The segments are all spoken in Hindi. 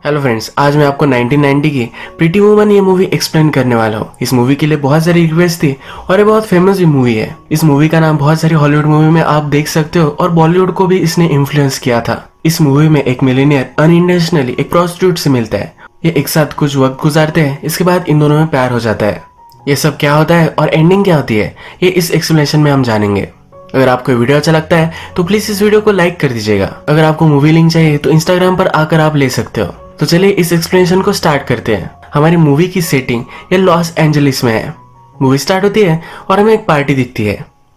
हेलो फ्रेंड्स, आज मैं आपको 1990 की प्रीटी वुमन ये मूवी एक्सप्लेन करने वाला हूँ। इस मूवी के लिए बहुत सारी रिक्वेस्ट थी और ये बहुत फेमस भी मूवी है। इस मूवी का नाम बहुत सारी हॉलीवुड मूवी में आप देख सकते हो और बॉलीवुड को भी इसने इन्फ्लुएंस किया था। इस मूवी में एक मिलियनियर अनइंटेंशनली एक प्रोस्टिट्यूट से मिलता है। ये एक साथ कुछ वक्त गुजारते हैं, इसके बाद इन दोनों में प्यार हो जाता है। ये सब क्या होता है और एंडिंग क्या होती है, ये इस एक्सप्लेनेशन में हम जानेंगे। अगर आपको वीडियो अच्छा लगता है तो प्लीज इस वीडियो को लाइक कर दीजिएगा। अगर आपको मूवी लिंक चाहिए तो इंस्टाग्राम पर आकर आप ले सकते हो। तो चलिए इस एक्सप्लेनेशन को स्टार्ट करते हैं। हमारी मूवी की सेटिंग ये लॉस एंजलिस में है। मूवी स्टार्ट होती है और हमें एक पार्टी दिखती है।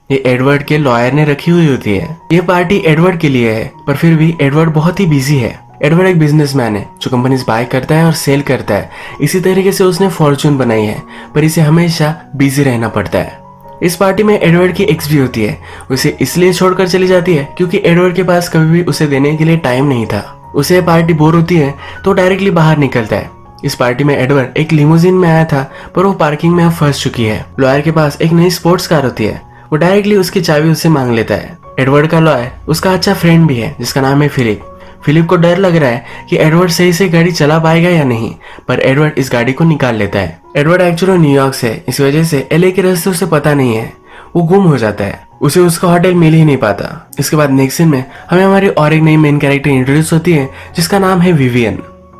ये एडवर्ड के लॉयर ने रखी हुई होती है। ये पार्टी एडवर्ड के लिए है, पर फिर भी एडवर्ड बहुत ही बिजी है। एडवर्ड एक बिजनेसमैन है जो कंपनीज बाय करता है और सेल करता है। इसी तरीके से उसने फॉर्चून बनाई है, पर इसे हमेशा बिजी रहना पड़ता है। इस पार्टी में एडवर्ड की एक्स भी होती है। उसे इसलिए छोड़कर चली जाती है क्योंकि एडवर्ड के पास कभी भी उसे देने के लिए टाइम नहीं था। उसे पार्टी बोर होती है तो डायरेक्टली बाहर निकलता है। इस पार्टी में एडवर्ड एक लिमोजिन में आया था, पर वो पार्किंग में अब फंस चुकी है। लॉयर के पास एक नई स्पोर्ट्स कार होती है। वो डायरेक्टली उसकी चाबी उससे मांग लेता है। एडवर्ड का लॉयर उसका अच्छा फ्रेंड भी है जिसका नाम है फिलिप। फिलिप को डर लग रहा है कि एडवर्ड सही से गाड़ी चला पाएगा या नहीं, पर एडवर्ड इस गाड़ी को निकाल लेता है। एडवर्ड एक्चुअली न्यूयॉर्क से, इस वजह से एलए के रास्ते उसे पता नहीं है। वो गुम हो जाता है, उसे उसका होटल मिल ही नहीं पाता। इसके बाद नेक्स्ट सीन में हमें हमारी और एक नई मेन कैरेक्टर इंट्रोड्यूस होती है जिसका नाम है विवियन।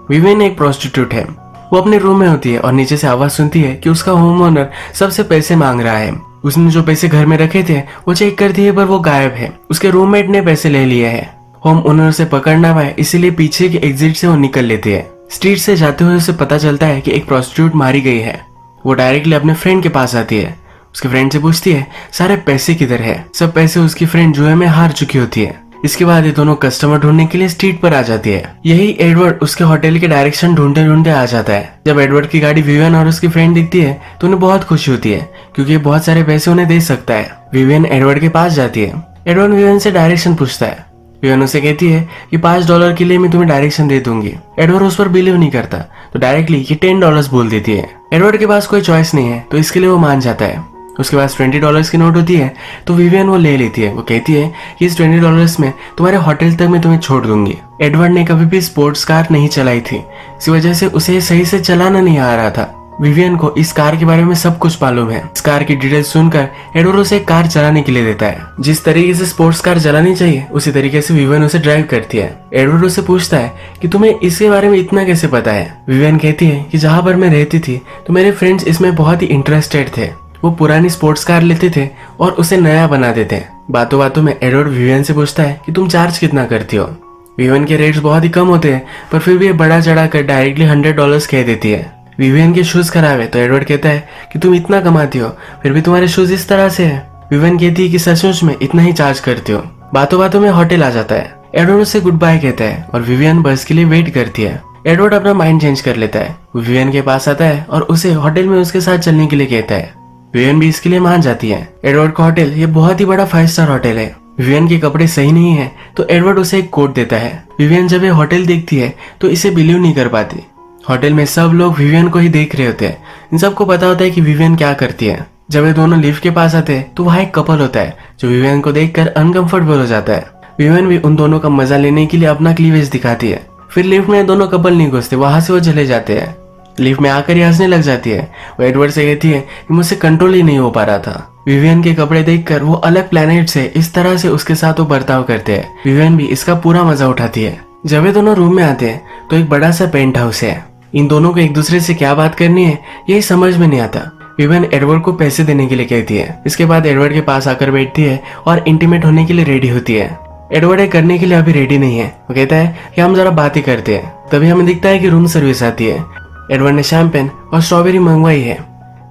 विवियन एक प्रोस्टिट्यूट है। वो अपने रूम में होती है और नीचे से आवाज सुनती है कि उसका होम ओनर सबसे पैसे मांग रहा है। उसने जो पैसे घर में रखे थे वो चेक करती है, पर वो गायब है। उसके रूममेट ने पैसे ले लिए हैं। होम ओनर उसे पकड़ ना पाए इसीलिए पीछे के एग्जिट से वो निकल लेती है। स्ट्रीट से जाते हुए उसे पता चलता है कि एक प्रोस्टिट्यूट मारी गई है। वो डायरेक्टली अपने फ्रेंड के पास आती है। उसके फ्रेंड से पूछती है सारे पैसे किधर है। सब पैसे उसकी फ्रेंड जुए में हार चुकी होती है। इसके बाद ये दोनों कस्टमर ढूंढने के लिए स्ट्रीट पर आ जाती है। यही एडवर्ड उसके होटल के डायरेक्शन ढूंढते ढूंढते आ जाता है। जब एडवर्ड की गाड़ी विवियन और उसकी फ्रेंड दिखती है तो उन्हें बहुत खुशी होती है क्योंकि बहुत सारे पैसे उन्हें दे सकता है। विवियन एडवर्ड के पास जाती है। एडवर्ड विवियन से डायरेक्शन पूछता है। विवियन उसे कहती है कि $5 के लिए मैं तुम्हें डायरेक्शन दे दूंगी। एडवर्ड उस पर बिलीव नहीं करता तो डायरेक्टली ये $10 बोल देती है। एडवर्ड के पास कोई चॉइस नहीं है तो इसके लिए वो मान जाता है। उसके पास $20 की नोट होती है तो विवियन वो ले लेती है। वो कहती है कि इस $20 में तुम्हारे होटल तक मैं तुम्हें छोड़ दूंगी। एडवर्ड ने कभी भी स्पोर्ट्स कार नहीं चलाई थी, इसी वजह से उसे सही से चलाना नहीं आ रहा था। विवियन को इस कार के बारे में सब कुछ मालूम है। इस कार की डिटेल्स सुनकर एडवर्ड उसे कार चलाने के लिए देता है। जिस तरीके से स्पोर्ट्स कार चलानी चाहिए उसी तरीके से विवियन उसे ड्राइव करती है। एडवर्ड उसे पूछता है कि तुम्हें इसके बारे में इतना कैसे पता है। विवियन कहती है कि जहाँ पर मैं रहती थी तो मेरे फ्रेंड्स इसमें बहुत ही इंटरेस्टेड थे। वो पुरानी स्पोर्ट्स कार लेते थे और उसे नया बना देते। बातों बातों में एडवर्ड विवियन से पूछता है कि तुम चार्ज कितना करती हो। विवियन के रेट्स बहुत ही कम होते हैं, पर फिर भी ये बड़ा चढ़ा कर डायरेक्टली $100 कह देती है। विवियन के शूज खराब है तो एडवर्ड कहता है कि तुम इतना कमाती हो फिर भी तुम्हारे शूज इस तरह से है। विवियन कहती है कि सचमुच में इतना ही चार्ज करती हो। बातों बातों में होटल आ जाता है। एडवर्ड उससे गुड बाय कहता है और विवियन बस के लिए वेट करती है। एडवर्ड अपना माइंड चेंज कर लेता है। विवियन के पास आता है और उसे होटल में उसके साथ चलने के लिए कहता है। विवियन भी इसके लिए मान जाती है। एडवर्ड का होटल ये बहुत ही बड़ा 5 स्टार होटल है। विवियन के कपड़े सही नहीं है तो एडवर्ड उसे एक कोट देता है। विवियन जब ये होटल देखती है तो इसे बिलीव नहीं कर पाती। होटल में सब लोग विवियन को ही देख रहे होते हैं। इन सबको पता होता है कि विवियन क्या करती है। जब ये दोनों लिफ्ट के पास आते हैं तो वहाँ एक कपल होता है जो विवियन को देखकर अनकंफर्टेबल हो जाता है। विवियन भी उन दोनों का मजा लेने के लिए अपना क्लीवेज दिखाती है। फिर लिफ्ट में दोनों कपल नहीं घुसते, वहां से वो चले जाते हैं। लिफ्ट में आकर ही हंसने लग जाती है। वो एडवर्ड से कहती है कि मुझसे कंट्रोल ही नहीं हो पा रहा था। विवियन के कपड़े देखकर वो अलग प्लेनेट से इस तरह से उसके साथ वो बर्ताव करते हैं। विवियन भी इसका पूरा मजा उठाती है। जब ये दोनों रूम में आते हैं तो एक बड़ा सा पेंट हाउस है। इन दोनों को एक दूसरे से क्या बात करनी है यही समझ में नहीं आता। विवियन एडवर्ड को पैसे देने के लिए कहती है। इसके बाद एडवर्ड के पास आकर बैठती है और इंटीमेट होने के लिए रेडी होती है। एडवर्ड ये करने के लिए अभी रेडी नहीं है। वो कहता है कि हम जरा बात ही करते हैं। तभी हमें दिखता है कि रूम सर्विस आती है। एडवर्ड ने शैंपेन और स्ट्रॉबेरी मंगवाई है।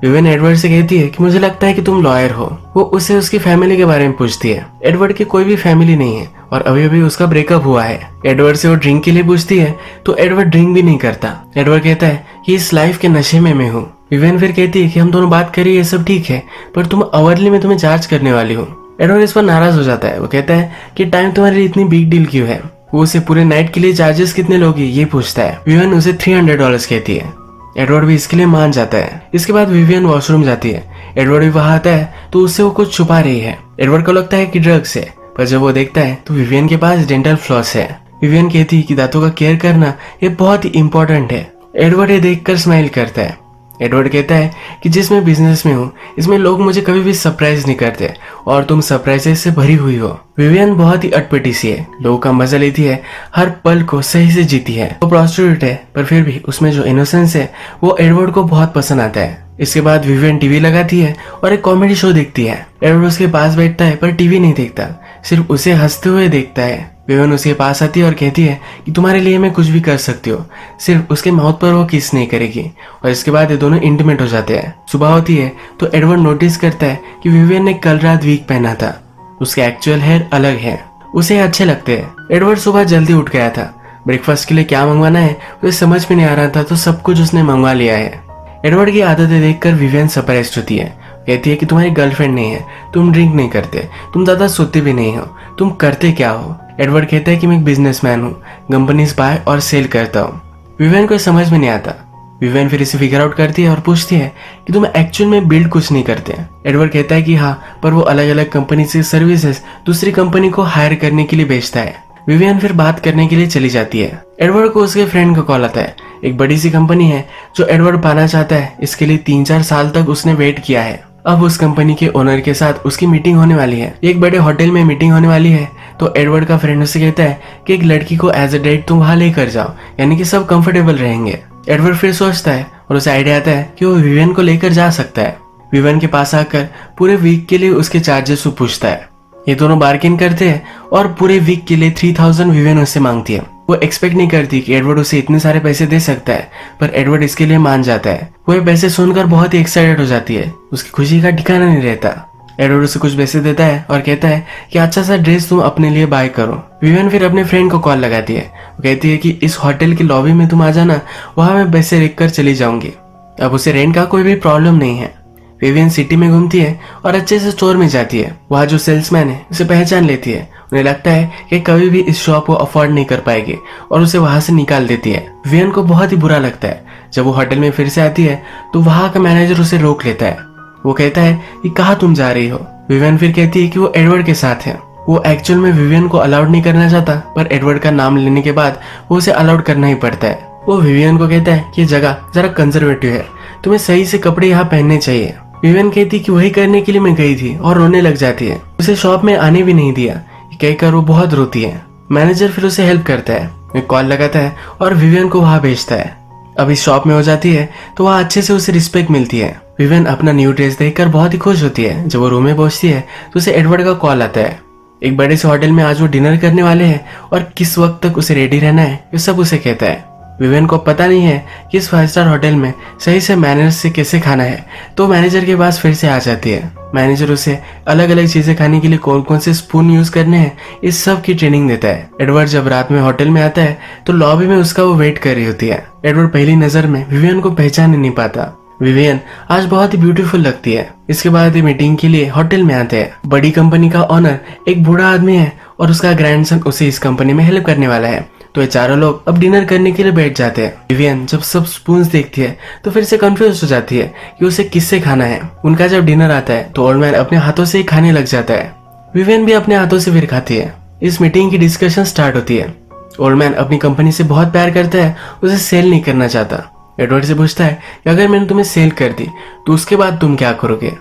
विवियन एडवर्ड से कहती है कि मुझे लगता है कि तुम लॉयर हो। वो उससे उसकी फैमिली के बारे में पूछती है। एडवर्ड की कोई भी फैमिली नहीं है और अभी अभी उसका ब्रेकअप हुआ है। एडवर्ड से वो ड्रिंक के लिए पूछती है तो एडवर्ड ड्रिंक भी नहीं करता। एडवर्ड कहता है कि इस लाइफ के नशे में मैं हूँ। विवियन फिर कहती है कि हम दोनों बात करिए, ये सब ठीक है, पर तुम अवरली में तुम्हें चार्ज करने वाली हूँ। एडवर्ड इस पर नाराज हो जाता है। वो कहता है कि टाइम तुम्हारे लिए इतनी बिग डील क्यों है। वो उसे पूरे नाइट के लिए चार्जेस कितने लोगे ये पूछता है। विवियन उसे $300 कहती है। एडवर्ड भी इसके लिए मान जाता है। इसके बाद विवियन वॉशरूम जाती है। एडवर्ड भी वहां आता है तो उससे वो कुछ छुपा रही है। एडवर्ड को लगता है कि ड्रग्स है, पर जब वो देखता है तो विवियन के पास डेंटल फ्लॉस है। विवियन कहती है कि दांतों का केयर करना ये बहुत ही इंपॉर्टेंट है। एडवर्ड ये देखकर स्माइल करता है। एडवर्ड कहता है कि जिसमें बिजनेस में हूँ इसमें लोग मुझे कभी भी सरप्राइज नहीं करते और तुम सरप्राइजेस से भरी हुई हो। विवियन बहुत ही अटपटी सी है, लोगों का मजा लेती है, हर पल को सही से जीती है। वो प्रोस्टिट्यूट है पर फिर भी उसमें जो इनोसेंस है वो एडवर्ड को बहुत पसंद आता है। इसके बाद विवियन टीवी लगाती है और एक कॉमेडी शो देखती है। एडवर्ड उसके पास बैठता है पर टीवी नहीं देखता, सिर्फ उसे हंसते हुए देखता है। विवियन उसके पास आती है और कहती है कि तुम्हारे लिए मैं कुछ भी कर सकती हूँ, सिर्फ उसके माउथ पर वो किस नहीं करेगी। और इसके बाद ये दोनों इंटीमेट हो जाते हैं। सुबह होती है तो एडवर्ड नोटिस करता है कि विवियन ने कल रात वीक पहना था, उसके एक्चुअल हेयर अलग है, उसे अच्छे लगते हैं। एडवर्ड सुबह जल्दी उठ गया था, ब्रेकफास्ट के लिए क्या मंगवाना है उसे समझ में नहीं आ रहा था तो सब कुछ उसने मंगवा लिया है। एडवर्ड की आदतें देखकर विवियन सरप्राइज होती है, कहती है कि तुम्हारी गर्लफ्रेंड नहीं है, तुम ड्रिंक नहीं करते, तुम ज्यादा सोते भी नहीं हो, तुम करते क्या हो। एडवर्ड कहता है कि मैं एक बिजनेसमैन हूँ, कंपनीज बाय और सेल करता हूँ। विवियन को समझ में नहीं आता। विवियन फिर इसे फिगर आउट करती है और पूछती है कि तुम एक्चुअल में बिल्ड कुछ नहीं करते। एडवर्ड कहता है कि हाँ, पर वो अलग अलग कंपनी से सर्विसेज दूसरी कंपनी को हायर करने के लिए बेचता है। विवियन फिर बात करने के लिए चली जाती है। एडवर्ड को उसके फ्रेंड का कॉल आता है। एक बड़ी सी कंपनी है जो एडवर्ड पाना चाहता है, इसके लिए 3-4 साल तक उसने वेट किया है। अब उस कंपनी के ओनर के साथ उसकी मीटिंग होने वाली है। एक बड़े होटल में मीटिंग होने वाली है तो एडवर्ड का फ्रेंड उसे कहता है कि एक लड़की को एज अ डेट तुम वहां लेकर जाओ, यानी कि सब कंफर्टेबल रहेंगे। एडवर्ड फिर सोचता है और उसे आइडिया आता है कि वो विवियन को लेकर जा सकता है। विवियन के पास आकर पूरे वीक के लिए उसके चार्जेस को पूछता है। ये दोनों बार्गेन करते हैं और पूरे वीक के लिए 3000 विवियन उससे मांगती है। वो एक्सपेक्ट नहीं करती कि एडवर्ड उसे इतने सारे पैसे दे सकता है, पर एडवर्ड इसके लिए मान जाता है। वो ये पैसे सुनकर बहुत ही एक्साइटेड हो जाती है, उसकी खुशी का ठिकाना नहीं रहता। एडवर्ड उसे कुछ पैसे देता है और कहता है कि अच्छा सा ड्रेस तुम अपने लिए बाय करो। विवियन फिर अपने फ्रेंड को कॉल लगाती है। वो कहती है कि इस होटल की लॉबी में तुम आ जाना, वहां मैं पैसे रख कर चली जाऊंगी। अब उसे रेंट का कोई भी प्रॉब्लम नहीं है। विवियन सिटी में घूमती है और अच्छे से स्टोर में जाती है। वहाँ जो सेल्समैन है उसे पहचान लेती है। उन्हें लगता है कि कभी भी इस शॉप को अफोर्ड नहीं कर पाएगी और उसे वहां से निकाल देती है। विवियन को बहुत ही बुरा लगता है। जब वो होटल में फिर से आती है तो वहां का मैनेजर उसे रोक लेता है। वो कहता है कि कहाँ तुम जा रही हो। विवियन फिर कहती है कि वो एडवर्ड के साथ है। वो एक्चुअल में विवियन को अलाउड नहीं करना चाहता, पर एडवर्ड का नाम लेने के बाद वो उसे अलाउड करना ही पड़ता है। वो विवियन को कहता है कि जगह जरा कंजर्वेटिव है, तुम्हें सही से कपड़े यहाँ पहनने चाहिए। विवियन कहती कि वही करने के लिए मैं गई थी और रोने लग जाती है। उसे शॉप में आने भी नहीं दिया, कहकर वो बहुत रोती है। मैनेजर फिर उसे हेल्प करता है, एक कॉल लगाता है और विवियन को वहां भेजता है। अब इस शॉप में हो जाती है तो वहाँ अच्छे से उसे रिस्पेक्ट मिलती है। विवियन अपना न्यू ड्रेस देखकर बहुत ही खुश होती है। जब वो रूम में पहुंचती है तो उसे एडवर्ड का कॉल आता है। एक बड़े से होटल में आज वो डिनर करने वाले हैं और किस वक्त तक उसे रेडी रहना है ये सब उसे कहता है। विवियन को पता नहीं है कि इस 5 स्टार होटल में सही से मैनर्स से कैसे खाना है, तो मैनेजर के पास फिर से आ जाती है। मैनेजर उसे अलग अलग चीजें खाने के लिए कौन कौन से स्पून यूज करने हैं इस सब की ट्रेनिंग देता है। एडवर्ड जब रात में होटल में आता है तो लॉबी में उसका वो वेट कर रही होती है। एडवर्ड पहली नजर में विवियन को पहचान ही नहीं पाता। विवियन आज बहुत ही ब्यूटीफुल लगती है। इसके बाद मीटिंग के लिए होटल में आते हैं। बड़ी कंपनी का ओनर एक बूढ़ा आदमी है और उसका ग्रैंडसन उसे इस कंपनी में हेल्प करने वाला है। तो ये चारों लोग अब डिनर करने के लिए बैठ जाते हैं। विवियन जब सब स्पून्स देखती है तो फिर से कंफ्यूज हो जाती है कि उसे किससे खाना है। उनका जब डिनर आता है तो ओल्ड मैन अपने हाथों से ही खाने लग जाता है। विवियन भी अपने हाथों से फिर खाती है। इस मीटिंग की डिस्कशन स्टार्ट होती है। ओल्ड मैन अपनी कंपनी से बहुत प्यार करता है, उसे सेल नहीं करना चाहता। एडवर्ड से पूछता है कि अगर मैंने तुम्हें सेल कर दी तो उसके बाद तुम क्या करोगे।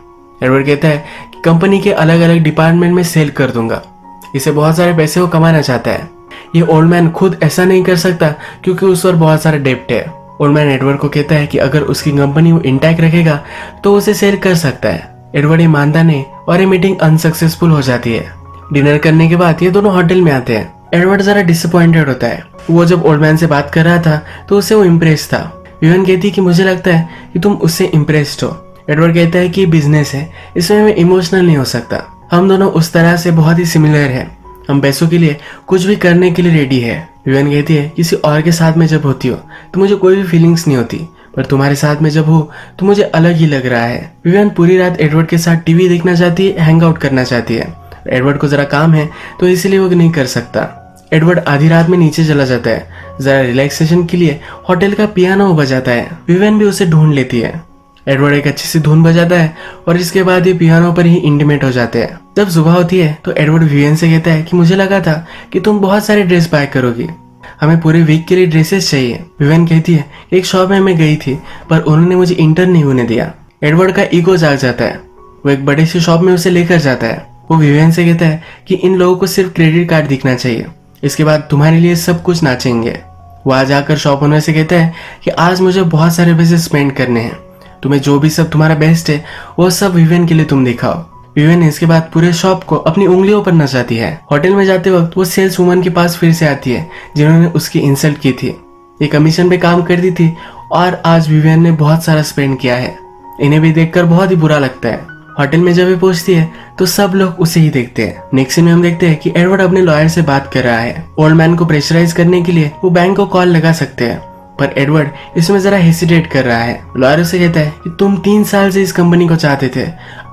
एडवर्ड कहता है कि कंपनी के अलग अलग डिपार्टमेंट में सेल कर दूंगा। इसे बहुत सारे पैसे को कमाना चाहता है। ये ओल्ड मैन खुद ऐसा नहीं कर सकता क्योंकि उस पर बहुत सारा डेब्ट है। ओल्ड मैन एडवर्ड को कहता है कि अगर उसकी कंपनी वो इंटैक्ट रखेगा तो उसे सेल कर सकता है। एडवर्ड ये मानता नहीं और ये मीटिंग अनसक्सेसफुल हो जाती है। डिनर करने के बाद ये दोनों होटल में आते हैं। एडवर्ड जरा डिसअपॉइंटेड होता है। वो जब ओल्ड मैन से बात कर रहा था तो उससे वो इम्प्रेस था। विवियन कहती कि मुझे लगता है कि तुम उससे इम्प्रेस्ड हो। एडवर्ड कहता है कि बिजनेस है, इसमें मैं इमोशनल नहीं हो सकता। हम दोनों उस तरह से बहुत ही सिमिलर हैं। हम पैसों के लिए कुछ भी करने के लिए रेडी है। विवियन कहती है किसी और के साथ में जब होती हो तो मुझे कोई भी फीलिंग्स नहीं होती, पर तुम्हारे साथ में जब हो तो मुझे अलग ही लग रहा है। विवियन पूरी रात एडवर्ड के साथ टीवी देखना चाहती है, हैंग आउट करना चाहती है। एडवर्ड को जरा काम है तो इसलिए वो नहीं कर सकता। एडवर्ड आधी रात में नीचे चला जाता है। जरा रिलैक्सेशन के लिए होटल का पियानो बजाता है। विवियन भी उसे ढूंढ लेती है। एडवर्ड एक अच्छी सी धुन बजाता है और इसके बाद ये पियानो पर ही इंटीमेट हो जाते हैं। जब सुबह होती है तो एडवर्ड विवियन से कहता है कि मुझे लगा था कि तुम बहुत सारे ड्रेस बाय करोगी, हमें पूरे वीक के लिए ड्रेसेस चाहिए। विवियन कहती है एक शॉप में मैं गई थी पर उन्होंने मुझे इंटर नहीं होने दिया। एडवर्ड का ईगो जाग जाता है, वो एक बड़े से शॉप में उसे लेकर जाता है। वो विवियन से कहता है कि इन लोगों को सिर्फ क्रेडिट कार्ड दिखना चाहिए, इसके बाद तुम्हारे लिए सब कुछ नाचेंगे। वहां जाकर शॉप ओनर से कहता है कि आज मुझे बहुत सारे पैसे स्पेंड करने हैं, तुम्हें जो भी सब तुम्हारा बेस्ट है वो सब विवियन के लिए तुम दिखाओ। विवियन इसके बाद पूरे शॉप को अपनी उंगलियों पर नचाती है। होटल में जाते वक्त वो सेल्स वुमन के पास फिर से आती है जिन्होंने उसकी इंसल्ट की थी। ये कमीशन पे काम करती थी और आज विवियन ने बहुत सारा स्पेंड किया है। इन्हें भी देखकर बहुत ही बुरा लगता है। होटल में जब ये पहुंचती है तो सब लोग उसे ही देखते हैं। नेक्स्ट सीन में हम देखते हैं कि एडवर्ड अपने लॉयर से बात कर रहा है। ओल्ड मैन को प्रेशराइज करने के लिए वो बैंक को कॉल लगा सकते हैं, पर एडवर्ड इसमें जरा हेसिटेट कर रहा है। लॉयर उसे कहता है कि तुम 3 साल से इस कंपनी को चाहते थे,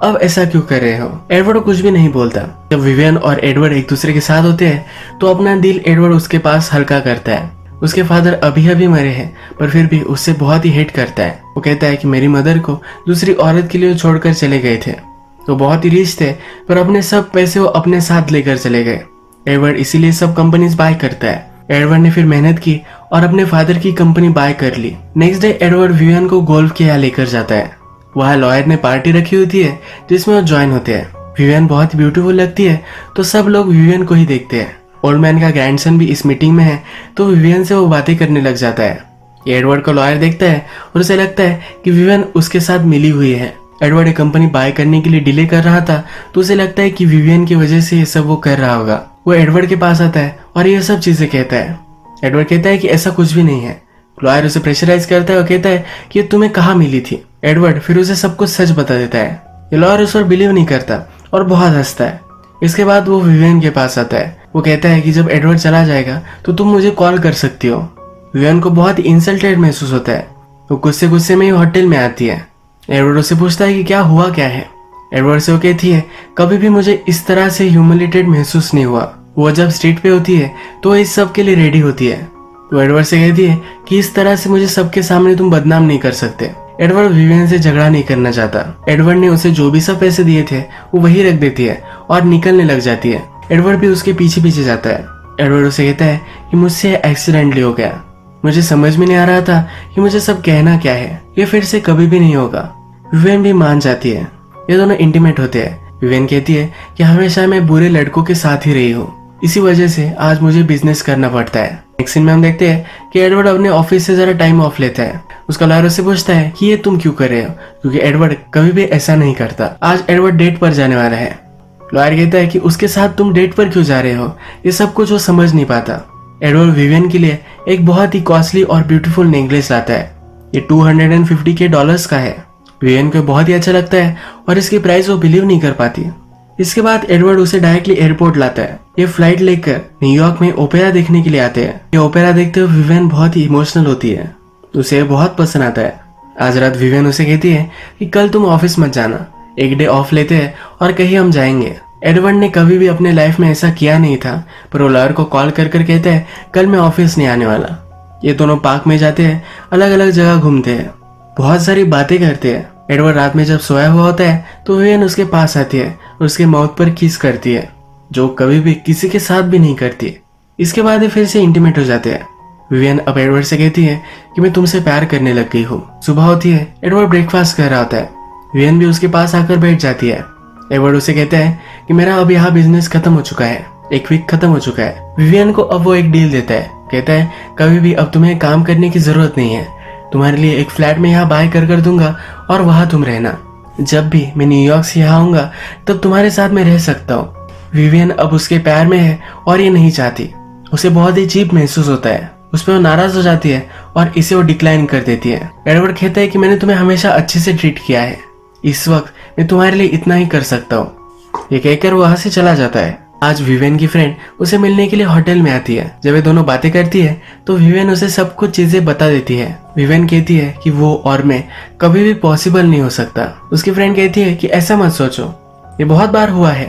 अब ऐसा क्यों कर रहे हो। एडवर्ड कुछ भी नहीं बोलता। जब विवियन और एडवर्ड एक दूसरे के साथ होते हैं तो अपना दिल एडवर्ड उसके पास हल्का करता है। उसके फादर अभी अभी मरे हैं पर फिर भी उससे बहुत ही हेट करता है। वो कहता है कि मेरी मदर को दूसरी औरत के लिए छोड़कर चले गए थे, तो बहुत ही रिच थे पर अपने सब पैसे वो अपने साथ लेकर चले गए। एडवर्ड इसीलिए सब कंपनीज बाय करता है। एडवर्ड ने फिर मेहनत की और अपने फादर की कंपनी बाय कर ली। नेक्स्ट डे एडवर्ड विवियन को गोल्फ के यहाँ लेकर जाता है। वहाँ लॉयर ने पार्टी रखी होती है जिसमें वो ज्वाइन होते हैं। विवियन बहुत ब्यूटीफुल लगती है तो सब लोग विवियन को ही देखते हैं। ओल्ड मैन का ग्रैंडसन भी इस मीटिंग में है तो विवियन से वो बातें करने लग जाता है। एडवर्ड को लॉयर देखता है और उसे लगता है कि विवियन उसके साथ मिली हुई है। एडवर्ड एक कंपनी बाय करने के लिए डिले कर रहा था तो उसे लगता है कि विवियन की वजह से ये सब वो कर रहा होगा। वो एडवर्ड के पास आता है और ये सब चीजें कहता है। एडवर्ड कहता है कि ऐसा कुछ भी नहीं है। लॉयर उसे प्रेशराइज करता है और कहता है कि ये तुम्हें कहाँ मिली थी। एडवर्ड फिर उसे सब कुछ सच बता देता है। ये लॉयर उस पर बिलीव नहीं करता और बहुत हंसता है। इसके बाद वो विवियन के पास आता है। वो कहता है कि जब एडवर्ड चला जाएगा तो तुम मुझे कॉल कर सकती हो। विवियन को बहुत ही इंसल्टेड महसूस होता है। वो गुस्से गुस्से में ही होटल में आती है। एडवर्ड उससे पूछता है कि क्या हुआ क्या है। एडवर्ड से वो कहती है कभी भी मुझे इस तरह से ह्यूमिलेटेड महसूस नहीं हुआ। वो जब स्ट्रीट पे होती है तो इस सब के लिए रेडी होती है। वो एडवर्ड से कहती है कि इस तरह से मुझे सबके सामने तुम बदनाम नहीं कर सकते। एडवर्ड विवियन से झगड़ा नहीं करना चाहता। एडवर्ड ने उसे जो भी सब पैसे दिए थे वो वही रख देती है और निकलने लग जाती है। एडवर्ड भी उसके पीछे पीछे जाता है। एडवर्ड उसे कहता है कि मुझसे एक्सीडेंटली हो गया, मुझे समझ में नहीं आ रहा था कि मुझे सब कहना क्या है, ये फिर से कभी भी नहीं होगा। विवियन भी मान जाती है। ये दोनों इंटीमेट होते हैं। विवियन कहती है कि हमेशा मैं बुरे लड़कों के साथ ही रही हूँ, इसी वजह से आज मुझे बिजनेस करना पड़ता है। नेक्स्ट सीन में हम देखते हैं कि एडवर्ड अपने ऑफिस से जरा टाइम ऑफ लेता है। उसका लॉयर उससे पूछता है कि ये तुम क्यों कर रहे हो, क्योंकि एडवर्ड कभी भी ऐसा नहीं करता। आज एडवर्ड डेट पर जाने वाला है। लॉयर कहता है कि उसके साथ तुम डेट पर क्यों जा रहे हो, ये सब कुछ वो समझ नहीं पाता। एडवर्ड विवियन के लिए एक बहुत ही कॉस्टली और ब्यूटीफुल नेकलेस लाता है। ये $250 का है। विवियन को बहुत ही अच्छा लगता है और इसकी प्राइस वो बिलीव नहीं कर पाती। इसके बाद एडवर्ड उसे डायरेक्टली एयरपोर्ट लाता है। ये फ्लाइट लेकर न्यूयॉर्क में ओपेरा देखने के लिए आते हैं। ये ओपेरा देखते हुए विवियन बहुत ही इमोशनल होती है, उसे बहुत पसंद आता है। आज रात विवियन उसे कहती है कि कल तुम ऑफिस मत जाना, एक डे ऑफ लेते हैं और कहीं हम जाएंगे। एडवर्ड ने कभी भी अपने लाइफ में ऐसा किया नहीं था, पर वो लॉयर को कॉल कर कर कहता है कल मैं ऑफिस नहीं आने वाला। ये दोनों पार्क में जाते हैं, अलग अलग जगह घूमते हैं, बहुत सारी बातें करते हैं। एडवर्ड रात में जब सोया हुआ होता है तो विवियन उसके पास आती है और उसके माउथ पर किस करती है, जो कभी भी किसी के साथ भी नहीं करती। इसके बाद ये फिर से इंटीमेट हो जाते हैं। विवियन अब एडवर्ड से कहती है कि मैं तुमसे प्यार करने लग गई हूँ। सुबह होती है, एडवर्ड ब्रेकफास्ट कर रहा होता है। विवियन भी उसके पास आकर बैठ जाती है। एडवर्ड उसे कहता है कि मेरा अब यहाँ बिजनेस खत्म हो चुका है, एक वीक खत्म हो चुका है। विवियन को अब वो एक डील देता है। कहता है कभी भी अब तुम्हें काम करने की जरूरत नहीं है, तुम्हारे लिए एक फ्लैट में यहाँ बाय कर दूंगा और वहां तुम रहना। जब भी मैं न्यूयॉर्क से यहाँ आऊंगा तब तुम्हारे साथ मैं रह सकता हूँ। विवियन अब उसके प्यार में है और ये नहीं चाहती। उसे बहुत ही चीप महसूस होता है। उस पर वो नाराज हो जाती है और इसे वो डिक्लाइन कर देती है। एडवर्ड कहता है कि मैंने तुम्हें हमेशा अच्छे से ट्रीट किया है, इस वक्त मैं तुम्हारे लिए इतना ही कर सकता हूँ। ये कहकर वो वहां से चला जाता है। आज विवियन की फ्रेंड उसे मिलने के लिए होटल में आती है। जब ये दोनों बातें करती है तो विवियन उसे सब कुछ चीजें बता देती है। विवियन कहती है कि वो और मैं कभी भी पॉसिबल नहीं हो सकता। उसकी फ्रेंड कहती है कि ऐसा मत सोचो, ये बहुत बार हुआ है।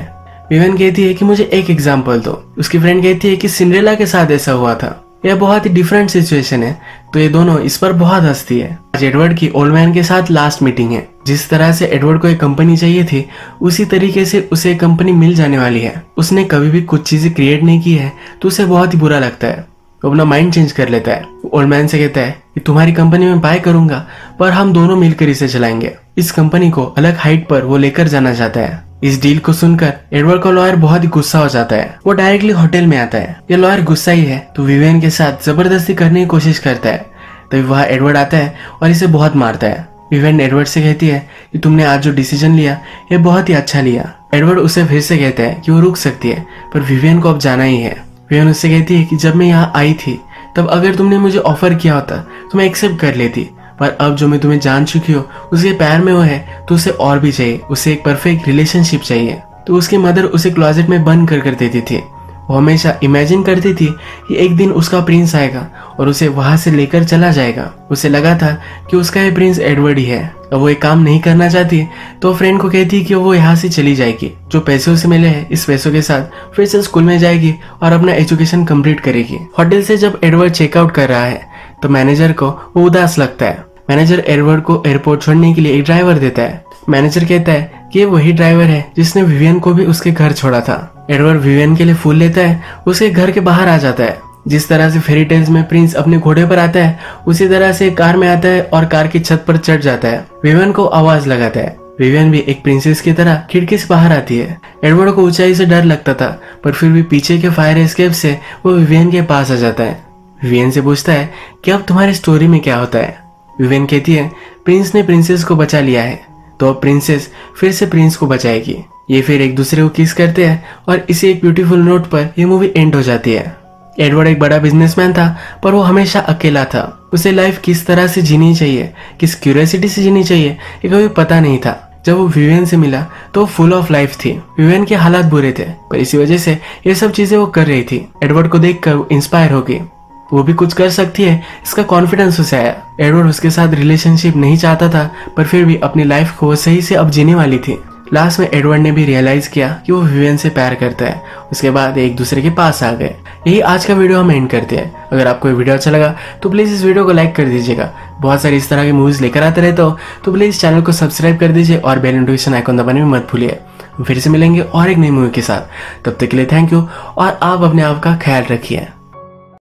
विवियन कहती है कि मुझे एक एग्जाम्पल दो। उसकी फ्रेंड कहती है कि सिंड्रेला के साथ ऐसा हुआ था। यह बहुत ही डिफरेंट सिचुएशन है, तो ये दोनों इस पर बहुत हंसती है। आज एडवर्ड की ओल्ड मैन के साथ लास्ट मीटिंग है। जिस तरह से एडवर्ड को एक कंपनी चाहिए थी, उसी तरीके से उसे एक कंपनी मिल जाने वाली है। उसने कभी भी कुछ चीजें क्रिएट नहीं की है, तो उसे बहुत ही बुरा लगता है। वो अपना माइंड चेंज कर लेता है। ओल्ड मैन से कहता है कि तुम्हारी कंपनी में बाय करूंगा, पर हम दोनों मिलकर इसे चलाएंगे। इस कंपनी को अलग हाइट पर वो लेकर जाना चाहता है। इस डील को सुनकर एडवर्ड का लॉयर बहुत ही गुस्सा हो जाता है। वो डायरेक्टली होटल में आता है। ये लॉयर गुस्सा ही है, तो विवियन के साथ जबरदस्ती करने की कोशिश करता है। तभी वहाँ एडवर्ड आता है और इसे बहुत मारता है। विवियन एडवर्ड से कहती है कि तुमने आज जो डिसीजन लिया ये बहुत ही अच्छा लिया। एडवर्ड उसे फिर से कहता है कि वो रुक सकती है, पर विवियन को अब जाना ही है। विवियन उससे कहती है कि जब मैं यहाँ आई थी तब अगर तुमने मुझे ऑफर किया होता तो मैं एक्सेप्ट कर लेती, पर अब जो मैं तुम्हें जान चुकी हूँ उसके प्यार में वो है, तो उसे और भी चाहिए। उसे एक परफेक्ट रिलेशनशिप चाहिए। तो उसकी मदर उसे क्लोजेट में बंद कर देती थी। वो हमेशा इमेजिन करती थी कि एक दिन उसका प्रिंस आएगा और उसे वहां से लेकर चला जाएगा। उसे लगा था कि उसका ये प्रिंस एडवर्ड ही है। अब वो एक काम नहीं करना चाहती, तो फ्रेंड को कहती है कि वो यहाँ से चली जाएगी। जो पैसे उसे मिले हैं, इस पैसों के साथ फिर से स्कूल में जाएगी और अपना एजुकेशन कंप्लीट करेगी। होटल से जब एडवर्ड चेकआउट कर रहा है, तो मैनेजर को वो उदास लगता है। मैनेजर एडवर्ड को एयरपोर्ट छोड़ने के लिए एक ड्राइवर देता है। मैनेजर कहता है कि ये वही ड्राइवर है जिसने विवियन को भी उसके घर छोड़ा था। एडवर्ड विवियन के लिए फूल लेता है, उसके घर के बाहर आ जाता है। जिस तरह से फेरी टेल्स में प्रिंस अपने घोड़े पर आता है, उसी तरह से कार में आता है और कार की छत पर चढ़ जाता है। विवियन को आवाज लगाता है। विवियन भी एक प्रिंसेस की तरह खिड़की से बाहर आती है। एडवर्ड को ऊंचाई से डर लगता था, पर फिर भी पीछे के फायर एस्केप से वो विवियन के पास आ जाता है। विवियन से पूछता है कि अब तुम्हारी स्टोरी में क्या होता है। विवियन कहती है प्रिंस ने प्रिंसेस को बचा लिया है, तो अब प्रिंसेस फिर से प्रिंस को बचाएगी। ये फिर एक दूसरे को किस करते हैं और इसी एक ब्यूटीफुल नोट पर ये मूवी एंड हो जाती है। एडवर्ड एक बड़ा बिजनेसमैन था, पर वो हमेशा अकेला था। उसे लाइफ किस तरह से जीनी चाहिए, किस क्यूरियोसिटी से जीनी चाहिए, ये कभी पता नहीं था। जब वो विवियन से मिला तो वो फुल ऑफ लाइफ थी। विवियन के हालात बुरे थे, पर इसी वजह से ये सब चीजें वो कर रही थी। एडवर्ड को देखकर वो इंस्पायर हो गई। वो भी कुछ कर सकती है, इसका कॉन्फिडेंस उसे आया। एडवर्ड उसके साथ रिलेशनशिप नहीं चाहता था, पर फिर भी अपनी लाइफ को वो सही से अब जीने वाली थी। लास्ट में एडवर्ड ने भी रियलाइज किया कि वो विवियन से प्यार करता है। उसके बाद एक दूसरे के पास आ गए। यही आज का वीडियो हम एंड करते हैं। अगर आपको ये वीडियो अच्छा लगा तो प्लीज इस वीडियो को लाइक कर दीजिएगा। बहुत सारी इस तरह की मूवीज लेकर आते रहता हो, तो प्लीज चैनल को सब्सक्राइब कर दीजिए और बेल नोटिफिकेशन आइकन दबाने में मत भूलिए। फिर से मिलेंगे और एक नई मूवी के साथ। तब तक के लिए थैंक यू और आप अपने आप का ख्याल रखिए।